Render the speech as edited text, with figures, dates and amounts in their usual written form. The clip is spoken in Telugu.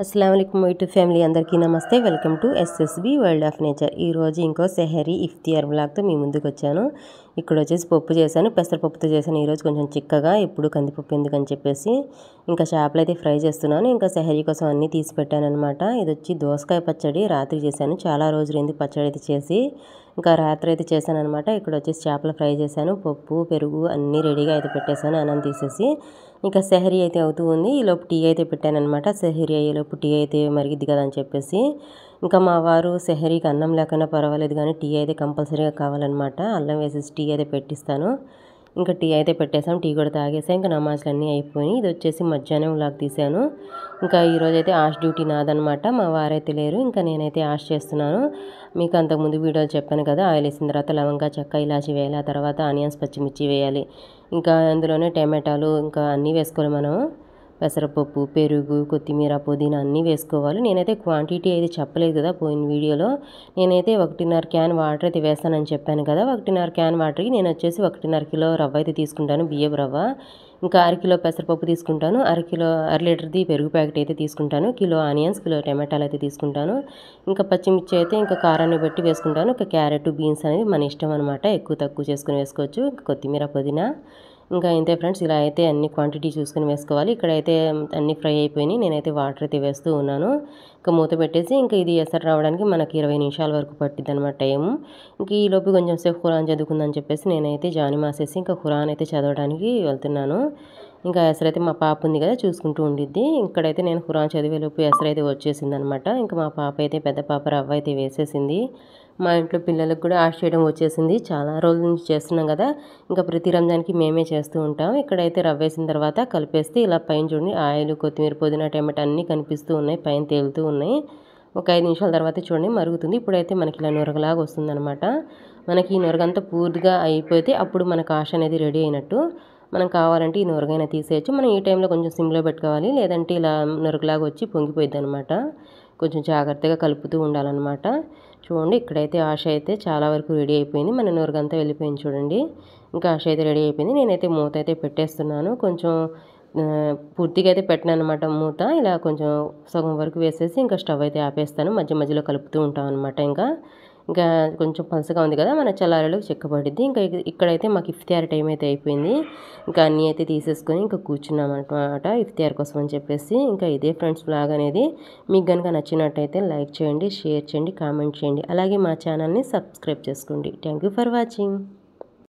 अस्सलाम वालेकुम यूट्यूब ఫ్యామిలీ అందరికీ నమస్తే welcome to SSB world of nature. ఈ రోజు ఇంకో సెహరీ ఇఫ్తియార్ వ్లాగ్తో మీ ముందుకు వచ్చాను। ఇక్కడ వచ్చేసి పప్పు చేశాను, పెసరపప్పుతో చేశాను। ఈరోజు కొంచెం చిక్కగా, ఎప్పుడు కందిపప్పు ఎందుకని చెప్పేసి ఇంకా చేపలు అయితే ఫ్రై చేస్తున్నాను। ఇంకా సెహరీ కోసం అన్నీ తీసి పెట్టాను అనమాట। ఇది వచ్చి దోసకాయ పచ్చడి రాత్రి చేశాను, చాలా రోజులైంది పచ్చడి అయితే చేసి, ఇంకా రాత్రి అయితే చేశాను అనమాట। ఇక్కడ వచ్చేసి చేపలు ఫ్రై చేశాను, పప్పు పెరుగు అన్నీ రెడీగా అయితే పెట్టేశాను అన్నం తీసేసి। ఇంకా సెహరీ అయితే అవుతూ ఉంది, ఈలోపు టీ అయితే పెట్టాను అనమాట। సెహరీ అయ్యేలోపు టీ అయితే మరిగిద్ది కదా అని చెప్పేసి ఇంకా మా వారు సెహరీకి అన్నం లేకుండా పర్వాలేదు కానీ టీ అయితే కంపల్సరీగా కావాలన్నమాట। అల్లం వేసేసి టీ అయితే పెట్టిస్తాను। ఇంకా టీ అయితే పెట్టేసాం, టీ కూడా తాగేసాం। ఇంకా నమాజ్లు అన్నీ అయిపోయినాయి। ఇది వచ్చేసి మధ్యాహ్నం వ్లాగ్ తీశాను। ఇంకా ఈరోజైతే ఆష్ డ్యూటీ నాదనమాట, మా వారైతే లేరు, ఇంకా నేనైతే ఆష్ చేస్తున్నాను। మీకు అంతకుముందు వీడియోలు చెప్పాను కదా, ఆయిల్ వేసిన తర్వాత లవంగా చెక్క ఇలాచి వేయాలి, ఆ తర్వాత ఆనియన్స్ పచ్చిమిర్చి వేయాలి, ఇంకా అందులోనే టమాటాలు ఇంకా అన్నీ వేసుకోవాలి మనం। పెసరపప్పు, పెరుగు, కొత్తిమీర, పుదీనా అన్నీ వేసుకోవాలి। నేనైతే క్వాంటిటీ అయితే చెప్పలేదు కదా పోయిన వీడియోలో, నేనైతే 1.5 క్యాన్ వాటర్ అయితే వేస్తానని చెప్పాను కదా। 1.5 క్యాన్ వాటర్కి నేను వచ్చేసి 1.5 కిలో రవ్వ అయితే తీసుకుంటాను, బియ్యపు రవ్వ। ఇంకా 1/2 కిలో పెసరపప్పు తీసుకుంటాను, 1/2 లీటర్ది పెరుగు ప్యాకెట్ అయితే తీసుకుంటాను, కిలో ఆనియన్స్, కిలో టమాటాలు అయితే తీసుకుంటాను। ఇంకా పచ్చిమిర్చి అయితే ఇంకా కారాన్ని బట్టి వేసుకుంటాను। ఇంకా క్యారెట్, బీన్స్ అనేది మన ఇష్టం అనమాట, ఎక్కువ తక్కువ చేసుకుని వేసుకోవచ్చు। ఇంకా కొత్తిమీర, పుదీనా ఇంకా ఇంతే ఫ్రెండ్స్, ఇలా అయితే అన్ని క్వాంటిటీ చూసుకుని వేసుకోవాలి। ఇక్కడైతే అన్ని ఫ్రై అయిపోయినాయి, నేనైతే వాటర్ అయితే వేస్తూ ఉన్నాను। ఇంకా మూత పెట్టేసి ఇంకా ఇది ఎసరు రావడానికి మనకి 20 నిమిషాల వరకు పట్టిద్ది అనమాట టైము। ఇంక ఈ లోపు కొంచెం సేపు ఖురాన్ చదువుకుందని చెప్పేసి నేనైతే జాని మాసేసి ఇంకా ఖురాన్ అయితే చదవడానికి వెళ్తున్నాను। ఇంకా ఎసరైతే మా పాప ఉంది కదా చూసుకుంటూ ఉండిద్ది। ఇక్కడైతే నేను ఖురాన్ చదివేలోపు ఎసరైతే వచ్చేసింది అనమాట। ఇంకా మా పాప అయితే, పెద్ద పాప రవ్వ అయితే వేసేసింది। మా ఇంట్లో పిల్లలకు కూడా ఆష్ చేయడం వచ్చేసింది, చాలా రోజుల నుంచి చేస్తున్నాం కదా, ఇంకా ప్రతి రంజాన్కి మేమే చేస్తూ ఉంటాం। ఇక్కడైతే రవ్వ వేసిన తర్వాత కలిపేస్తే ఇలా పైన చూడండి ఆయిల్, కొత్తిమీర, పుదీనా, టమాటా అన్నీ కనిపిస్తూ ఉన్నాయి, పైన తేలుతూ ఉన్నాయి। ఒక 5 నిమిషాల తర్వాత చూడండి మరుగుతుంది। ఇప్పుడైతే మనకి ఇలా నురగలాగా వస్తుందన్నమాట। మనకి ఈ నురగంతా పూర్తిగా అయిపోతే అప్పుడు మనకు ఆష్ అనేది రెడీ అయినట్టు। మనం కావాలంటే ఈ నురగైనా తీసేయచ్చు, మనం ఈ టైంలో కొంచెం సిమ్లో పెట్టుకోవాలి, లేదంటే ఇలా నురగలాగా వచ్చి పొంగిపోయిద్ది అనమాట। కొంచెం జాగ్రత్తగా కలుపుతూ ఉండాలన్నమాట। చూడండి ఇక్కడైతే ఆష్ అయితే చాలా వరకు రెడీ అయిపోయింది, మన నురగంతా వెళ్ళిపోయింది చూడండి। ఇంకా ఆష్ అయితే రెడీ అయిపోయింది, నేనైతే మూత అయితే పెట్టేస్తున్నాను। కొంచెం పూర్తిగా అయితే పెట్టినా అనమాట మూత, ఇలా కొంచెం సగం వరకు వేసేసి ఇంకా స్టవ్ అయితే ఆపేస్తాను, మధ్య మధ్యలో కలుపుతూ ఉంటాం అనమాట। ఇంకా కొంచెం పలసగా ఉంది కదా, మన చల్లారేలోకి చిక్కబడిద్ది। ఇంకా ఇక్కడైతే మాకు ఇఫ్తియార్ టైం అయితే అయిపోయింది, ఇంకా అన్నీ అయితే తీసేసుకొని ఇంకా కూర్చున్నాం అనమాట ఇఫ్తియార్ కోసం అని చెప్పేసి। ఇంకా ఇదే ఫ్రెండ్స్ వ్లాగ్ అనేది, మీకు కనుక నచ్చినట్టయితే లైక్ చేయండి, షేర్ చేయండి, కామెంట్ చేయండి, అలాగే మా ఛానల్ని సబ్స్క్రైబ్ చేసుకోండి। Thank you for watching.